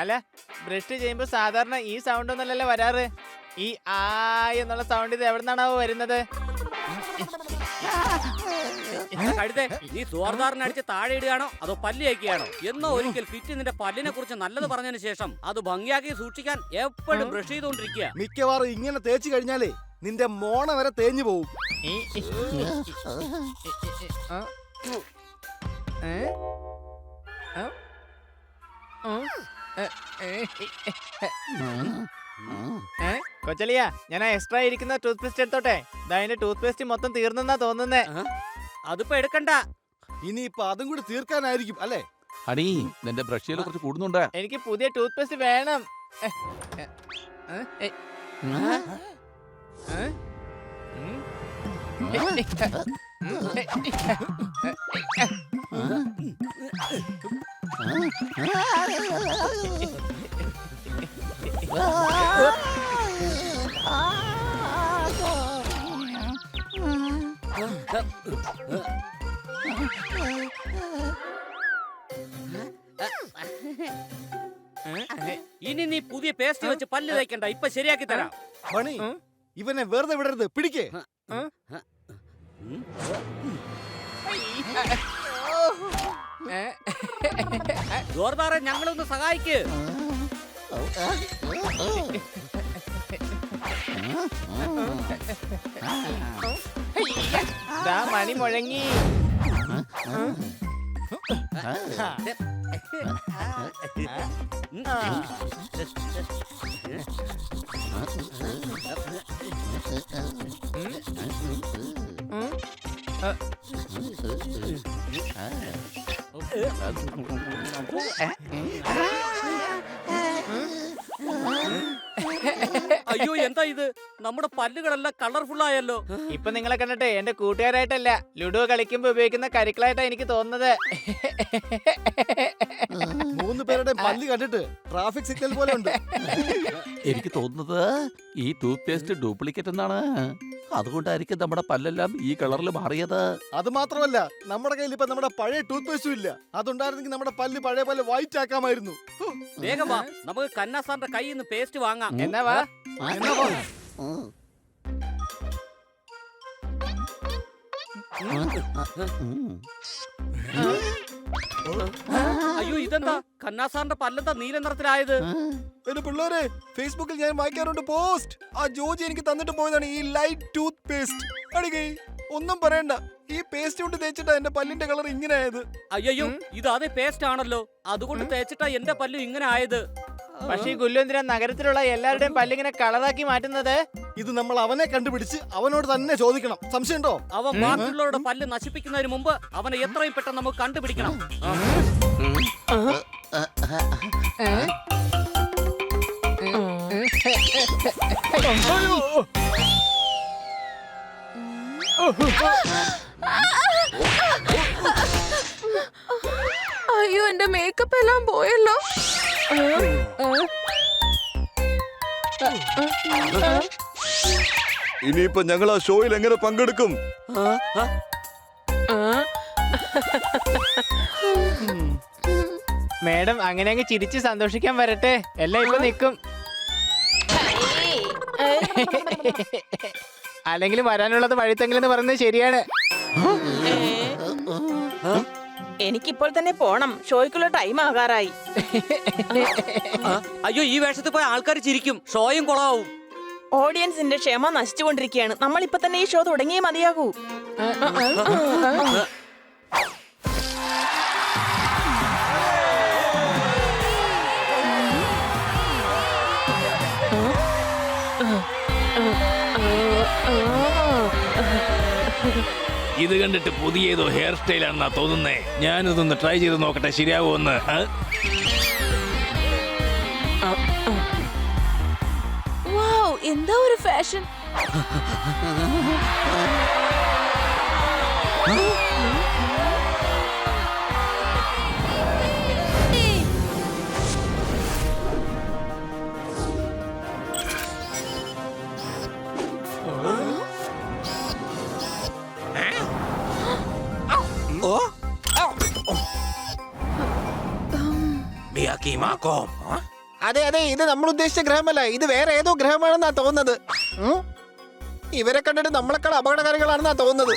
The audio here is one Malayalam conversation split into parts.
അല്ല, ബ്രഷ് ചെയ്യുമ്പോ സാധാരണ ഈ സൗണ്ട് ഒന്നല്ലല്ലോ വരാറ്. ഈ ആ എന്നുള്ള സൗണ്ട് ഇത് എവിടെ നിന്നാണാവോ വരുന്നത്? കഴുതേ, നീ സോർദാറിനടിച്ച് താഴെ ഇടുകയാണോ അതോ പല്ല് തേക്കുകയാണോ? എന്നോ ഒരിക്കൽ ഫിറ്റ് നിന്റെ പല്ലിനെ കുറിച്ച് നല്ലത് പറഞ്ഞതിന് ശേഷം അത് ഭംഗിയാക്കി സൂക്ഷിക്കാൻ എപ്പോഴും ബ്രഷ് ചെയ്തുകൊണ്ടിരിക്കുക. മിക്കവാറും ഇങ്ങനെ തേച്ച് കഴിഞ്ഞാലേ നിന്റെ മോണ വരെ തേഞ്ഞു പോവും. കൊച്ചലിയ, ഞാൻ എക്സ്ട്രാ ഇരിക്കുന്ന ടൂത്ത് പേസ്റ്റ് എടുത്തോട്ടെ? അതിന്റെ ടൂത്ത് പേസ്റ്റ് മൊത്തം തീർന്നെന്നാ തോന്നുന്നേ. അതിപ്പോ എടുക്കണ്ട, ഇനിയിപ്പൊ അതും കൂടി തീർക്കാനായിരിക്കും അല്ലേ? അണി, നിന്റെ ബ്രഷ് കുറച്ച് കൂടുന്നുണ്ട്. എനിക്ക് പുതിയ ടൂത്ത് പേസ്റ്റ് വേണം. ഇനി നീ പുതിയ പേസ്റ്റ് വെച്ച് പല്ല് തേക്കണ്ട, ഇപ്പൊ ശരിയാക്കി തരാം. പണി, ഇവനെ വെറുതെ വിടരുത്, പിടിക്കേ. ജോർദാറെ, ഞങ്ങളൊന്ന് സഹായിക്ക്. മണി മുഴങ്ങി. അയ്യോ, എന്താ ഇത്? നമ്മുടെ പല്ലുകളെല്ലാം കളർഫുൾ ആയല്ലോ. ഇപ്പൊ നിങ്ങളെ കണ്ടിട്ട് എന്റെ കൂട്ടുകാരായിട്ടല്ല, ലുഡോ കളിക്കുമ്പോ ഉപയോഗിക്കുന്ന കരുക്കളായിട്ടാ എനിക്ക് തോന്നുന്നത്. 3 പേരുടെ പല്ല് കണ്ടിട്ട് ട്രാഫിക് സിഗ്നൽ പോലെ ഉണ്ട്. എനിക്ക് തോന്നുന്നത് ഈ ടൂത്ത് പേസ്റ്റ് ഡ്യൂപ്ലിക്കേറ്റ് എന്നാണ്. അതുകൊണ്ടായിരിക്കും നമ്മുടെ പല്ലെല്ലാം ഈ കളറിൽ മാറിയത്. അത് മാത്രമല്ല, നമ്മുടെ കയ്യിൽ ഇപ്പൊ നമ്മുടെ പഴയ ടൂത്ത് പേസ്റ്റും ഇല്ല. അതുണ്ടായിരുന്നെങ്കിൽ നമ്മുടെ പല്ല് പഴയ പോലെ വൈറ്റ് ആക്കാമായിരുന്നു. വേഗം വാ, നമുക്ക് കന്നാ സാറിന്റെ കയ്യിൽ നിന്ന് പേസ്റ്റ് വാങ്ങാം. എന്നാ വാ. അയ്യോ, ഇതെന്താ? കന്നാ സാറിന്റെ പല്ലെന്താ നീല നിറത്തിലായത്? എന്റെ പിള്ളേരെ, ഫേസ്ബുക്കിൽ ഞാൻ വായിക്കാറുണ്ട് പോസ്റ്റ്. ആ ജോജി എനിക്ക് തന്നിട്ട് പോയതാണ് ഈ ലൈറ്റ് ടൂത്ത് പേസ്റ്റ്. അടികൈ, ഒന്നും പറയണ്ട, ഈ പേസ്റ്റ് കൊണ്ട് തേച്ചിട്ടാ എന്റെ പല്ലിന്റെ കളർ ഇങ്ങനെ ആയത്. അയ്യോ, ഇത് അതേ പേസ്റ്റ് ആണല്ലോ, അതുകൊണ്ട് തേച്ചിട്ടാ എന്റെ പല്ല് ഇങ്ങനെ ആയത്. പക്ഷേ ഗുല്ലു എന്തിനാ നഗരത്തിലുള്ള എല്ലാവരുടെയും പല്ലിങ്ങനെ കളറാക്കി മാറ്റുന്നത്? ഇത് നമ്മൾ അവനെ കണ്ടുപിടിച്ച് അവനോട് തന്നെ ചോദിക്കണം. സംശയമുണ്ടോ? അവൻ ബാക്കിയുള്ളവരുടെ പല്ല് നശിപ്പിക്കുന്നതിന് മുമ്പ് അവനെ എത്രയും പെട്ടെന്ന് നമുക്ക് കണ്ടുപിടിക്കണം. അയ്യോ, എന്റെ മേക്കപ്പ് എല്ലാം പോയല്ലോ. ഇനിയിപ്പോ ഞങ്ങൾ ആ ഷോയിൽ എങ്ങനെ പങ്കെടുക്കും? മേഡം, അങ്ങനെ അങ്ങ് ചിരിച്ച് സന്തോഷിക്കാൻ വരട്ടെ, എല്ലാം ഇപ്പൊ നിക്കും. അല്ലെങ്കിൽ വരാനുള്ളത് വഴിത്തെങ്കിലെന്ന് പറയുന്നത് ശരിയാണ്. എനിക്കിപ്പോൾ തന്നെ പോണം, ഷോയ്ക്കുള്ള ടൈം ആകാറായി. അയ്യോ, ഈ വേഷത്തിൽ പോയ ആൾക്കാർ ചിരിക്കും, ഷോയും കൊളാവും. ഓഡിയൻസിന്റെ ക്ഷമ നശിച്ചുകൊണ്ടിരിക്കുകയാണ്. നമ്മൾ ഇപ്പൊ തന്നെ ഈ ഷോ തുടങ്ങിയേ മതിയാകൂ. ഇത് കണ്ടിട്ട് പുതിയ ഏതോ ഹെയർ സ്റ്റൈൽ ആണെന്നാ തോന്നുന്നേ. ഞാനിതൊന്ന് ട്രൈ ചെയ്ത് നോക്കട്ടെ, ശരിയാവുമെന്ന്. വൗ, എന്താ ഒരു ഫാഷൻ! അതെ അതെ, ഇത് നമ്മൾ ഉദ്ദേശിച്ച ഗ്രഹമല്ല, ഇത് വേറെ ഏതോ ഗ്രഹമാണെന്നാ തോന്നുന്നത്. ഇവരെ കണ്ടിട്ട് നമ്മളെക്കാൾ അപകടകാരികളാണെന്നാ തോന്നുന്നത്.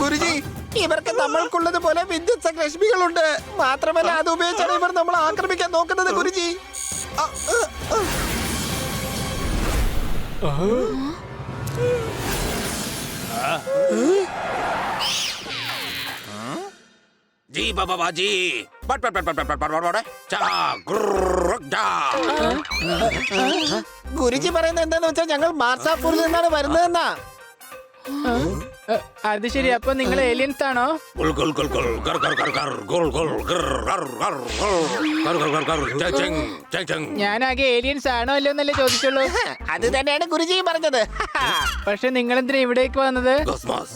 ഗുരുജി, ഇവർക്ക് നമ്മൾക്കുള്ളത് പോലെ വിദ്യുത് രശ്മികളുണ്ട്. മാത്രമല്ല അത് ഉപയോഗിച്ചാണ് ഇവർ നമ്മളെ ആക്രമിക്കാൻ നോക്കുന്നത്. ഗുരുജി, जी बाबा जी बट बट बट बट बट बट चा ग्रुर जा ഗുരുജി പറയുന്നത് എന്താന്ന് വെച്ചാൽ ഞങ്ങൾ മാർസാപ്പൂരിൽ നിന്നാണ് വരുന്നതെന്നാ. അത് ശരി, അപ്പൊ നിങ്ങൾ ഏലിയൻസ് ആണോ? गुल गुल गुल गुल गर गर गर गर गुल गुल गर गर गर गर गर गर गर चंग चंग चंग ഞാനാകെ ഏലിയൻസ് ആണോ അല്ലോ എന്നല്ലേ ചോദിച്ചുള്ളൂ. അത് തന്നെയാണ് ഗുരുജി പറഞ്ഞത്. പക്ഷെ നിങ്ങൾ എന്തിനാ ഇവിടേക്ക് വന്നത്? कॉस्मोस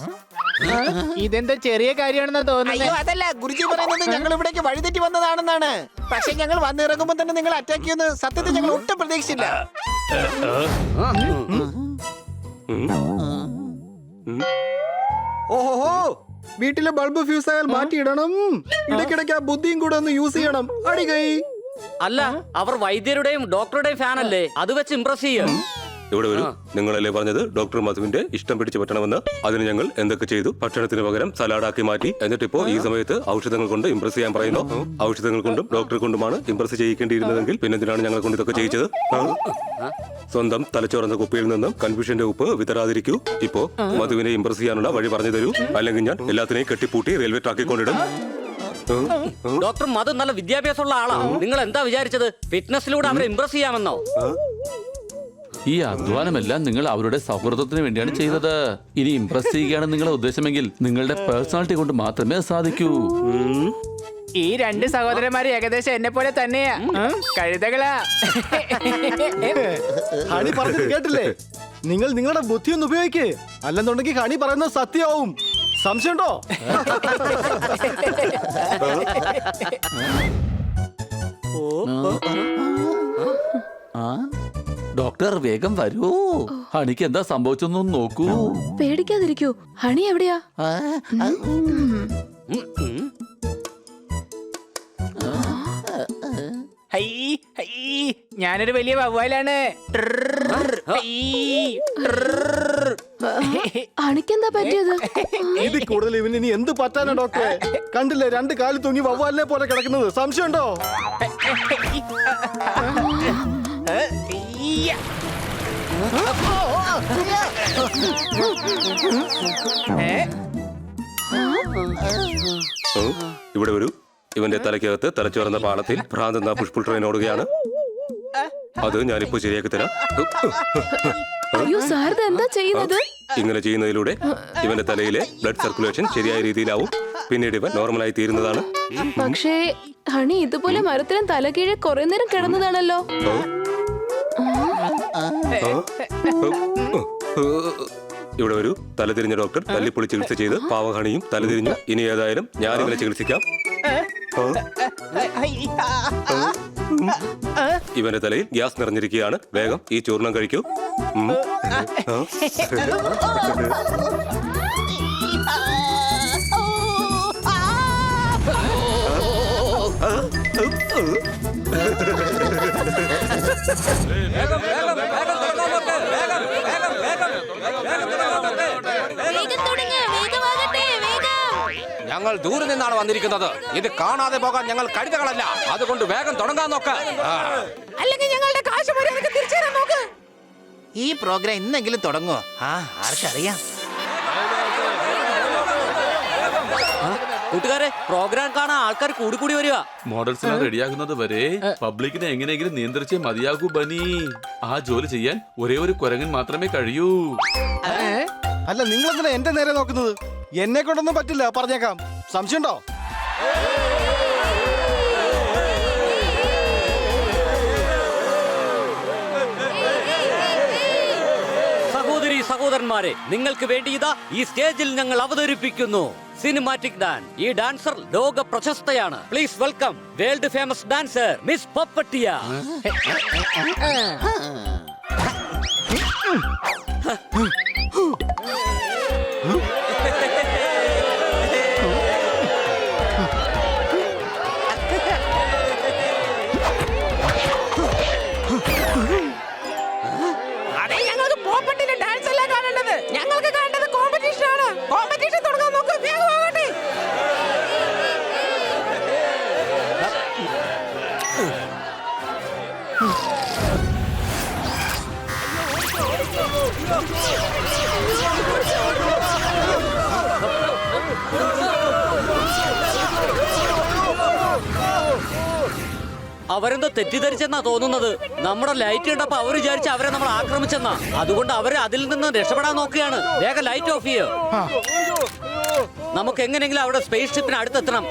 ഇതെന്താ ചെറിയ കാര്യമാണെന്നാ അയ്യോ തോന്നുന്നത്. അതല്ല, ഗുരുജി പറയുന്നത് ഞങ്ങൾ ഇവിടേക്ക് വഴിതെറ്റി വന്നതാണെന്നാണ്. പക്ഷെ ഞങ്ങൾ വന്നിറങ്ങുമ്പോ തന്നെ നിങ്ങൾ അറ്റാക്ക് ചെയ്യുന്ന സത്യത്തിൽ ഞങ്ങൾ ഒട്ടും പ്രതീക്ഷിച്ചില്ല. ഓഹോ, വീട്ടിലെ ബൾബ് ഫ്യൂസ് ആയാൽ മാറ്റിയിടണം. ഇടയ്ക്കിടയ്ക്ക് ആ ബുദ്ധിയും കൂടെ ഒന്ന് യൂസ് ചെയ്യണം. അടികൈ. അല്ല, അവർ വൈദ്യരുടെയും ഡോക്ടറുടെയും ഫാൻ അല്ലേ, അത് വെച്ച് ഇംപ്രസ് ചെയ്യും. ഇവിടെ വരൂ. നിങ്ങളല്ലേ പറഞ്ഞത് ഡോക്ടർ മധുവിന്റെ ഇഷ്ടം പിടിച്ചു പറ്റണമെന്ന്? അതിന് ഞങ്ങൾ എന്തൊക്കെ ചെയ്തു? ഭക്ഷണത്തിന് പകരം സലാഡാക്കി മാറ്റി. എന്നിട്ടിപ്പോ ഈ സമയത്ത് ഔഷധങ്ങൾ കൊണ്ട് ഇംപ്രസ് ചെയ്യാൻ പറയുന്നു. ഔഷധങ്ങൾ കൊണ്ടും ഡോക്ടറെ കൊണ്ടുമാണ് ഇംപ്രസ് ചെയ്യിക്കേണ്ടിയിരുന്നതെങ്കിൽ പിന്നെന്തിനാണ് ഞങ്ങളെ കൊണ്ട് ഇതൊക്കെ ചെയ്യിച്ചത്? സ്വന്തം തലച്ചോറന്ന കുപ്പിയിൽ നിന്നും കൺഫ്യൂഷന്റെ ഉപ്പ് വിതറാതിരിക്കൂ. ഇപ്പോ മധുവിനെ ഇംപ്രസ് ചെയ്യാനുള്ള വഴി പറഞ്ഞു തരൂ. അല്ലെങ്കിൽ ഞാൻ എല്ലാത്തിനെയും കെട്ടിപ്പൂട്ടി റെയിൽവേ ട്രാക്കിൽ കൊണ്ടിടും. ഡോക്ടർ മധു നല്ല വിദ്യാഭ്യാസമുള്ള ആളാ. നിങ്ങൾ എന്താ വിചാരിച്ചത്, ഫിറ്റ്നസിലൂടെ അവരെ ഇംപ്രസ് ചെയ്യാമെന്നോ? ഈ അധ്വാനമെല്ലാം നിങ്ങൾ അവരുടെ സൗഹൃദത്തിന് വേണ്ടിയാണ് ചെയ്തത്. ഇനി ഇംപ്രസ് ചെയ്യുകയാണ് നിങ്ങളുടെ ഉദ്ദേശമെങ്കിൽ നിങ്ങളുടെ പേഴ്സണാലിറ്റി കൊണ്ട് മാത്രമേ അത് സാധിക്കൂ. ഈ രണ്ട് സഹോദരന്മാര് ഏകദേശം എന്നെ പോലെ തന്നെയാ. കഴുതകളാ. ഹണി പറഞ്ഞത് കേട്ടില്ലേ? നിങ്ങൾ നിങ്ങളുടെ ബുദ്ധി ഒന്ന് ഉപയോഗിക്കേ, അല്ലെന്നുണ്ടെങ്കിൽ ഹണി പറയുന്നത് സത്യമാവും. സംശയമുണ്ടോ? ഡോക്ടർ വേഗം വരൂ. ഹണിക്ക് എന്താ സംഭവിച്ചെന്ന് നോക്കൂ. പേടിക്കാതിരിക്കൂ. ഹണി എവിടെയാ? ഹൈ ഹൈ, ഞാനൊരു വലിയ വവ്വാലാണ്. ഹണിക്കെന്താ പറ്റിയത്? ഇതിൽ കൂടുതൽ ഇവന് ഇനി എന്ത് പറ്റാനാ ഡോക്ടറെ? കണ്ടില്ലേ, രണ്ട് കാലിൽ തൂങ്ങി വവ്വാലിനെ പോലെ കിടക്കുന്നത്. സംശയമുണ്ടോ? ഇവിടെ വരൂ. ഇവന്റെ തലയ്ക്കകത്ത് തലച്ചോറുന്ന പാളത്തിൽ ഭ്രാന്ത് എന്ന പുഷ്പുൾ ട്രെയിൻ ഓടുകയാണ്. അത് ഞാനിപ്പോ ശരിയാക്കി തരാം. അയ്യോ സാരദ, എന്താ ചെയ്യുന്നത്? ഇങ്ങനെ ചെയ്യുന്നതിലൂടെ ഇവന്റെ തലയിലെ ബ്ലഡ് സർക്കുലേഷൻ ശരിയായ രീതിയിലാവും. പിന്നീട് ഇവൻ നോർമലായി തീരുന്നതാണ്. പക്ഷേ ഹണി ഇതുപോലെ മരത്തിലും തലകീഴെ കുറെ നേരം കിടന്നതാണല്ലോ. ഇവിടെ ഒരു തലതിരിഞ്ഞ ഡോക്ടർ തല്ലിപ്പൊളി ചികിത്സ ചെയ്ത് പാവഹണിയും തലതിരിഞ്ഞു. ഇനി ഏതായാലും ഞാൻ ഇവനെ ചികിത്സിക്കാം. ഇവന്റെ തലയിൽ ഗ്യാസ് നിറഞ്ഞിരിക്കുകയാണ്. വേഗം ഈ ചൂർണം കഴിക്കൂ. ഞങ്ങൾ ദൂരെ നിന്നാണ് വന്നിരിക്കുന്നത്. ഇത് കാണാതെ പോകാൻ ഞങ്ങൾ കഴുതകളല്ല. അതുകൊണ്ട് വേഗം തുടങ്ങാൻ നോക്ക്. അല്ലെങ്കിൽ ഞങ്ങളുടെ കാശ് തിരിച്ചു തരാൻ നോക്ക്. ഈ പ്രോഗ്രാം ഇന്നെങ്കിലും തുടങ്ങുമോ? ആർക്കറിയാം. കൂട്ടുകാരെ, പ്രോഗ്രാം കാണാൻ ആൾക്കാർ കൂടി കൂടി വരിക. മോഡൽസിനെ റെഡിയാക്കുന്നത് വരെ പബ്ലിക്കിനെ എങ്ങനെയെങ്കിലും നിയന്ത്രിച്ചേ മതിയാകൂ ബനി. ആ ജോലി ചെയ്യാൻ ഒരേ ഒരു കുരങ്ങൻ മാത്രമേ കഴിയൂ. അല്ല, നിങ്ങളെന്തിനാ എന്റെ നേരെ നോക്കുന്നത്? എന്നെ കൊണ്ടൊന്നും പറ്റില്ല, പറഞ്ഞേക്കാം. സംശയമുണ്ടോ? സഹോദരി സഹോദരന്മാരെ, നിങ്ങൾക്ക് വേണ്ടി ഇതാ ഈ സ്റ്റേജിൽ ഞങ്ങൾ അവതരിപ്പിക്കുന്നു സിനിമാറ്റിക് ഡാൻസ്. ഈ ഡാൻസർ ലോക പ്രശസ്തയാണ്. Please welcome world famous dancer miss പപ്പട്ടിയ. അതെ, ഞങ്ങൾക്ക് പോപ്പട്ടിന്റെ ഡാൻസ് അല്ല കാണേണ്ടത്. ഞങ്ങൾക്ക് കാണേണ്ടത് കോമ്പറ്റീഷൻ ആണ്. കോമ്പറ്റീഷൻ തുടങ്ങാൻ നോക്ക്, വേഗം ആകട്ടെ. അവരെന്തോ തെറ്റിദ്ധരിച്ചെന്നാ തോന്നുന്നത്. നമ്മുടെ ലൈറ്റ് കണ്ടപ്പോ അവർ വിചാരിച്ച് അവരെ നമ്മൾ ആക്രമിച്ചെന്നാ. അതുകൊണ്ട് അവര് അതിൽ നിന്ന് രക്ഷപ്പെടാൻ നോക്കുകയാണ്. വേഗം ലൈറ്റ് ഓഫ് ചെയ്യോ. നമുക്ക് എങ്ങനെയെങ്കിലും അവിടെ സ്പേസ് ഷിപ്പിന് അടുത്തെത്തണം.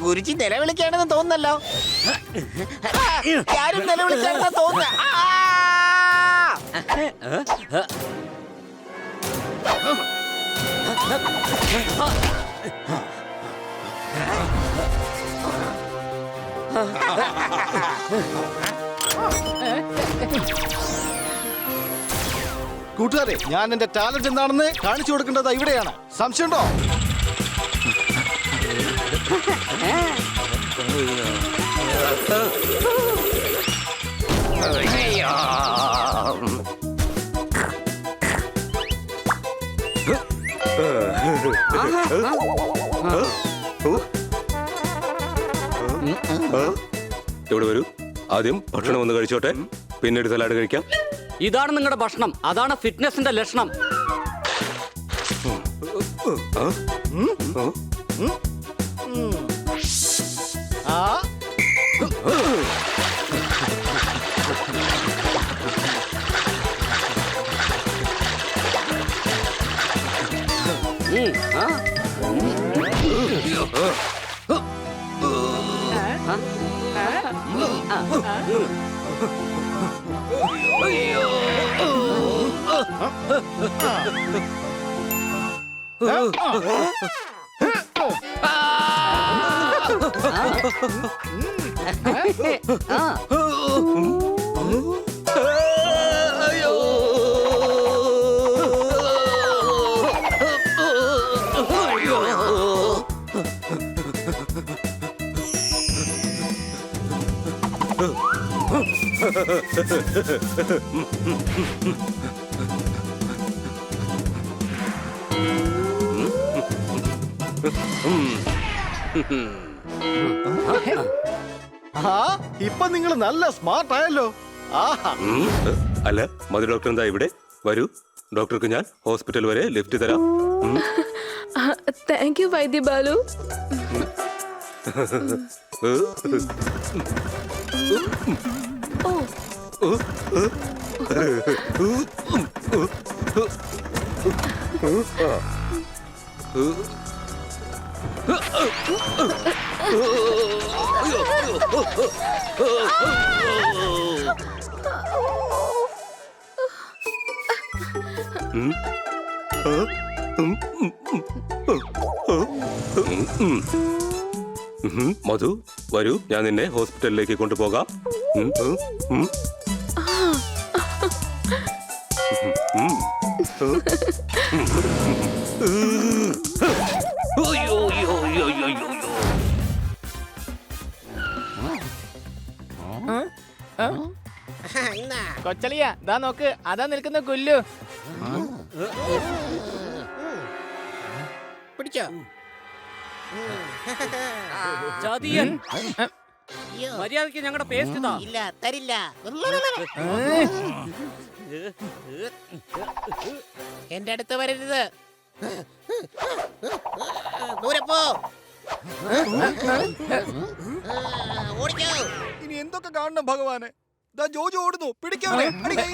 ഗുരുജി നിലവിളിക്കാണെന്ന് തോന്നുന്നല്ലോ. ആരും നിലവിളിക്കാണെന്ന് തോന്നുന്ന. കൂട്ടുകാരെ, ഞാൻ എന്റെ ടാലന്റ് എന്താണെന്ന് കാണിച്ചു കൊടുക്കേണ്ടത് ഇവിടെയാണ്. സംശയമുണ്ടോ? ഇവിടെ വരൂ. ആദ്യം ഭക്ഷണം ഒന്ന് കഴിച്ചോട്ടെ, പിന്നീട് സലാഡ് കഴിക്കാം. ഇതാണ് നിങ്ങളുടെ ഭക്ഷണം. അതാണ് ഫിറ്റ്നസിന്റെ ലക്ഷണം. ആ ഇപ്പൊ നിങ്ങൾ നല്ല സ്മാർട്ട് ആയല്ലോ. ആഹാ. അല്ല, മധു ഡോക്ടർ എന്താ ഇവിടെ? വരൂ, ഡോക്ടർക്ക് ഞാൻ ഹോസ്പിറ്റൽ വരെ ലിഫ്റ്റ് തരാം. താങ്ക് യു വൈദ്യ ബാലു. മധു, വരൂ, ഞാൻ നിന്നെ ഹോസ്പിറ്റലിലേക്ക് കൊണ്ടുപോകാം. കൊച്ചളിയ ദാ നോക്ക്, അതാ നിൽക്കുന്ന കുല്ലു. പിടിച്ചോ. ചതിയൻ. മര്യാദക്ക് ഞങ്ങളുടെ പേസ്റ്റ് താ. ഇല്ല, തരില്ല. എന്റെ അടുത്ത് വരരുത്. ദൂരെ പോ. ഓടിക്കോ. ഇനി എന്തൊക്കെ കാണണം ഭഗവാനെ? ദാ ജോജു ഓടുന്നു, പിടിക്കാവനെ. അടി കൈ.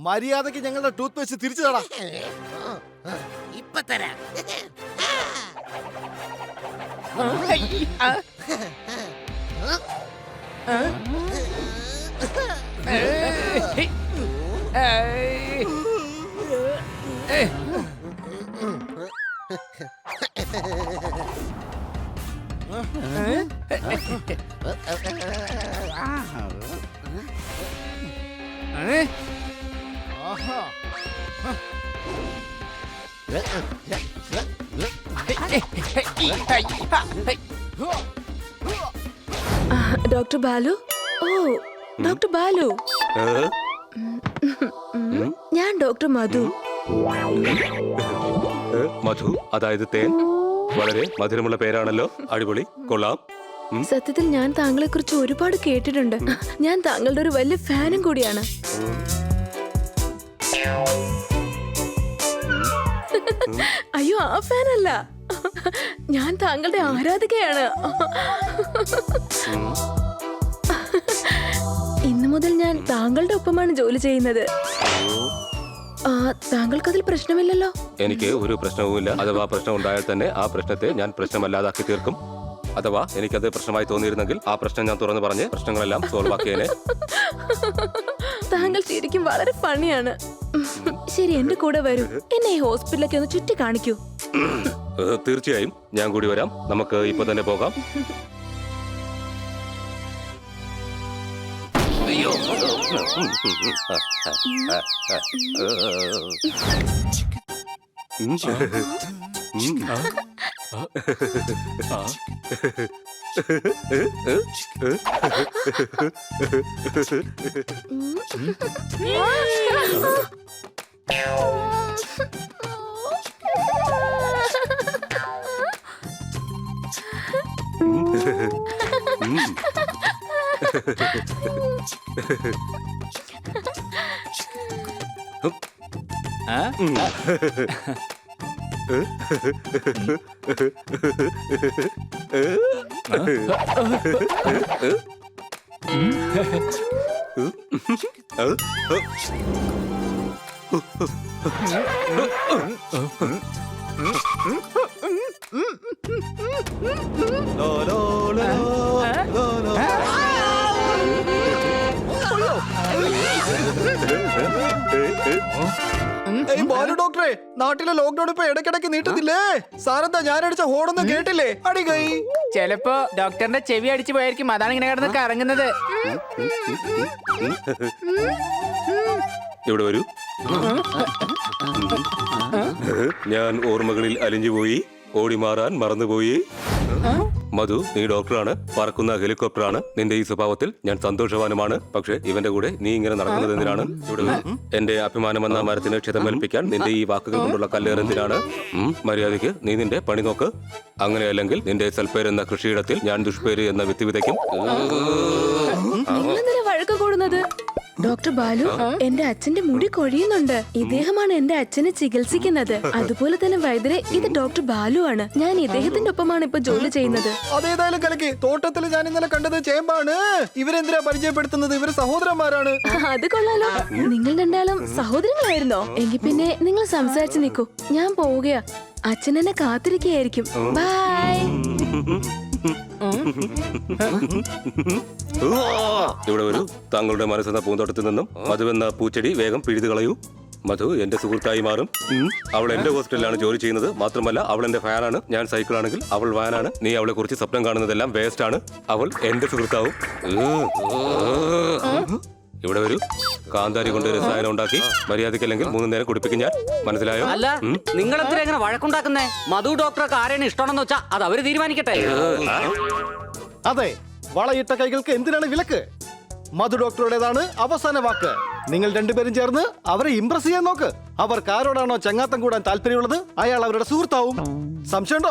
മര്യാദക്ക് ഞങ്ങളുടെ ടൂത്ത് പേസ്റ്റ് തിരിച്ചു തടാ. ഇപ്പൊ തരാം. ഡോക്ടർ ബാലു. ഓ ഡോക്ടർ ബാലു, ഞാൻ ഡോക്ടർ മധു. മധു, അതായത് തേൻ. വളരെ മധുരമുള്ള പേരാണല്ലോ. അടിപൊളി, കൊള്ളാം. സത്യത്തിൽ ഞാൻ താങ്കളെ കുറിച്ച് ഒരുപാട് കേട്ടിട്ടുണ്ട്. ഞാൻ താങ്കളുടെ ഒരു വലിയ ഫാനും കൂടിയാണ്. അയ്യോ, ആ ഫാനല്ല, ഞാൻ താങ്കളുടെ ആരാധികയാണ്. ഇന്നു മുതൽ ഞാൻ താങ്കളുടെ ഒപ്പമാണ് ജോലി ചെയ്യുന്നത്. താങ്കൾക്കതിൽ പ്രശ്നമില്ലല്ലോ? എനിക്ക് ഒരു പ്രശ്നവുമില്ല. അഥവാ പ്രശ്നം ഉണ്ടായാൽ തന്നെ ആ പ്രശ്നത്തെ ഞാൻ പ്രശ്നമല്ലാതാക്കി തീർക്കും. അഥവാ എനിക്കത് പ്രശ്നമായി തോന്നിയിരുന്നെങ്കിൽ ആ പ്രശ്നം ഞാൻ തുറന്നു പറഞ്ഞ് പ്രശ്നങ്ങളെല്ലാം സോൾവ് ആക്കിയേനെ. താങ്കൾ ശരിക്കും വളരെ ഫണ്ണിയാണ്. ശരി, എന്റെ കൂടെ വരൂ. എന്നെ ഈ ഹോസ്പിറ്റലിലേക്ക് ഒന്ന് ചുറ്റി കാണിക്കൂ. തീർച്ചയായും ഞാൻ കൂടി വരാം. നമുക്ക് ഇപ്പൊ തന്നെ പോകാം. അയ്യോ. ബാലു ഡോക്ടറെ, നാട്ടിലെ ലോക്ക്ഡൌൺ ഇപ്പൊ ഇടയ്ക്കിടയ്ക്ക് നീട്ടുന്നില്ലേ? സാറെന്താ ഞാനടിച്ച ഹോടൊന്നും കേട്ടില്ലേ? അടി കൈ. ചിലപ്പോ ഡോക്ടറിന്റെ ചെവി അടിച്ചു പോയായിരിക്കും, അതാണ് ഇങ്ങനെ കിടന്ന് കറങ്ങുന്നത്. ഇവിടെ വരൂ. ഞാൻ ഓർമ്മകളിൽ അലിഞ്ഞുപോയി, ഓടി മാറാൻ മറന്നുപോയി. മധു, നീ ഡോക്ടറാണ്, പറക്കുന്ന ഹെലികോപ്റ്ററാണ്. നിന്റെ ഈ സ്വഭാവത്തിൽ ഞാൻ സന്തോഷവാനുമാണ്. പക്ഷെ ഇവന്റെ കൂടെ നീ ഇങ്ങനെ നടക്കുന്നത് എന്തിനാണ്? ഇവിടെ എന്റെ അഭിമാനമെന്ന മരത്തിന് ക്ഷതമേൽപ്പിക്കാൻ നിന്റെ ഈ വാക്കുകൾ കൊണ്ടുള്ള കല്ലേറെന്തിനാണ്? മര്യാദയ്ക്ക് നീ നിന്റെ പണി നോക്ക്. അങ്ങനെയല്ലെങ്കിൽ നിന്റെ സൽപ്പേര് എന്ന കൃഷിയിടത്തിൽ ഞാൻ ദുഷ്പേര് എന്ന വിത്ത് വിതയ്ക്കും. നിങ്ങളെന്തിനാ വഴക്ക് കൂടുന്നത്? ഡോക്ടർ ബാലു, എന്റെ അച്ഛന്റെ മുടി കൊഴിയുന്നുണ്ട്. ഇദ്ദേഹമാണ് എന്റെ അച്ഛനെ ചികിത്സിക്കുന്നത്. അതുപോലെ തന്നെ വൈദ്യരെ, ഇത് ഡോക്ടർ ബാലു ആണ്. ഞാൻ ഇദ്ദേഹത്തിന്റെ ഒപ്പമാണ് ഇപ്പൊ ജോലി ചെയ്യുന്നത്. അതേതായാലും കലക്കി. തോട്ടത്തിൽ ഞാൻ ഇന്നലെ കണ്ടത് ചേമ്പാണ്. ഇവരെന്തിനാ പരിചയപ്പെടുത്തുന്നത്? ഇവര് സഹോദരന്മാരാണ്. അത് കൊള്ളാലോ. നിങ്ങൾ രണ്ടാളും സഹോദരങ്ങളായിരുന്നോ? എങ്കിൽ പിന്നെ നിങ്ങൾ സംസാരിച്ചു നിൽക്കൂ, ഞാൻ പോവുകയാ. അച്ഛൻ എന്നെ കാത്തിരിക്കുകയായിരിക്കും. ബൈ. ഇവിടെ വരൂ. താങ്കളുടെ മനസ്സെന്ന പൂന്തോട്ടത്തിൽ നിന്നും മധുവെന്ന പൂച്ചെടി വേഗം പിഴുതു കളയൂ. മധു എന്റെ സുഹൃത്തായി മാറും. അവൾ എന്റെ ഹോസ്പിറ്റലിലാണ് ജോലി ചെയ്യുന്നത്. മാത്രമല്ല അവൾ എന്റെ ഫാനാണ്. ഞാൻ സൈക്കിളാണെങ്കിൽ അവൾ വാനാണ്. നീ അവളെ കുറിച്ച് സ്വപ്നം കാണുന്നതെല്ലാം വേസ്റ്റ് ആണ്. അവൾ എന്റെ സുഹൃത്താവും. ഇവിടെ വരൂ. കാന്താരി കൊണ്ട് രസായനം ഉണ്ടാക്കി മര്യാദയ്ക്കല്ലെങ്കിൽ 3 നേരം കുടിപ്പിക്കും ഞാൻ. മനസ്സിലായോ? അല്ല നിങ്ങൾ എന്തിനാ ഇങ്ങനെ വഴക്കുണ്ടാക്കുന്നേ? മധു ഡോക്ടർക്ക് ആരെയാണ് ഇഷ്ടമാണെന്ന് വെച്ചാ അത് അവര് തീരുമാനിക്കട്ടെ. അതെ, വളയിട്ട കൈകൾക്ക് എന്തിനാണ് വിലക്ക്? മധു ഡോക്ടറുടേതാണ് അവസാന വാക്ക്. നിങ്ങൾ രണ്ടുപേരും ചേർന്ന് അവരെ ഇംപ്രസ് ചെയ്യാൻ നോക്ക്. അവർക്ക് ആരോടാണോ ചങ്ങാത്തം കൂടാൻ താല്പര്യമുള്ളത് അയാൾ അവരുടെ സുഹൃത്താവും. സംശയമുണ്ടോ?